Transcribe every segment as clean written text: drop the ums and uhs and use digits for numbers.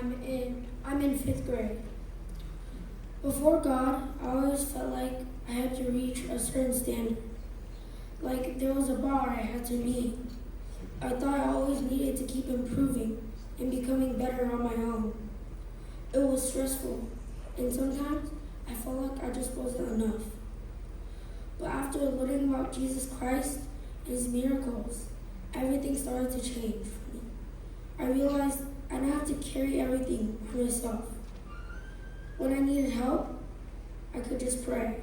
I'm in 5th grade. Before God, I always felt like I had to reach a certain standard. Like there was a bar I had to meet. I thought I always needed to keep improving and becoming better on my own. It was stressful, and sometimes I felt like I just wasn't enough. But after learning about Jesus Christ and his miracles, everything started to change for me. I realized I didn't have to carry everything by myself. When I needed help, I could just pray.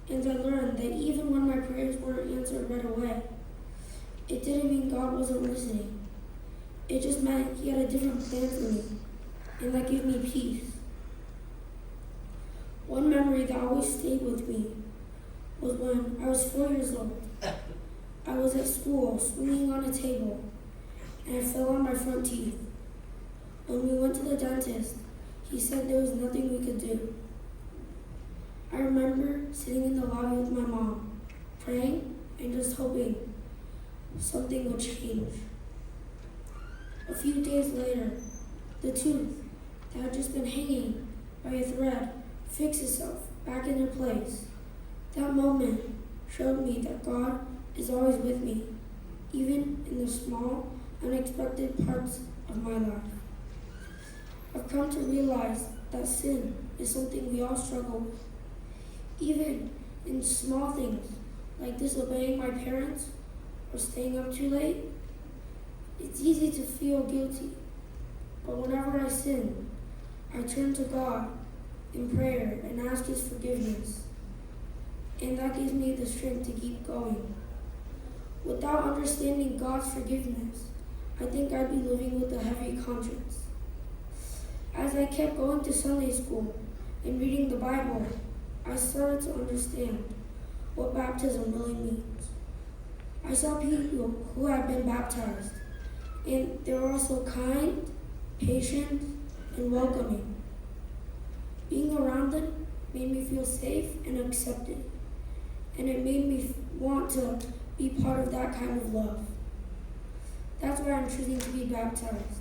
And I learned that even when my prayers weren't answered right away, it didn't mean God wasn't listening. It just meant he had a different plan for me, and that gave me peace. One memory that always stayed with me was when I was 4 years old. I was at school swinging on a table, and I fell on my front teeth. When we went to the dentist, he said there was nothing we could do. I remember sitting in the lobby with my mom, praying and just hoping something would change. A few days later, the tooth that had just been hanging by a thread fixed itself back in their place. That moment showed me that God is always with me, even in the small, unexpected parts of my life. I've come to realize that sin is something we all struggle with. Even in small things, like disobeying my parents or staying up too late, it's easy to feel guilty. But whenever I sin, I turn to God in prayer and ask his forgiveness. And that gives me the strength to keep going. Without understanding God's forgiveness, I think I'd be living with a heavy conscience. As I kept going to Sunday school and reading the Bible, I started to understand what baptism really means. I saw people who had been baptized, and they were also kind, patient, and welcoming. Being around them made me feel safe and accepted, and it made me want to be part of that kind of love. That's why I'm choosing to be baptized.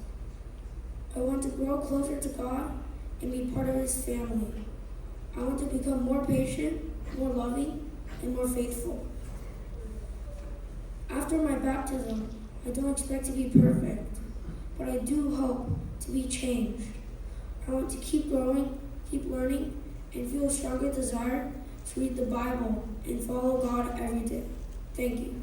I want to grow closer to God and be part of his family. I want to become more patient, more loving, and more faithful. After my baptism, I don't expect to be perfect, but I do hope to be changed. I want to keep growing, keep learning, and feel a stronger desire to read the Bible and follow God every day. Thank you.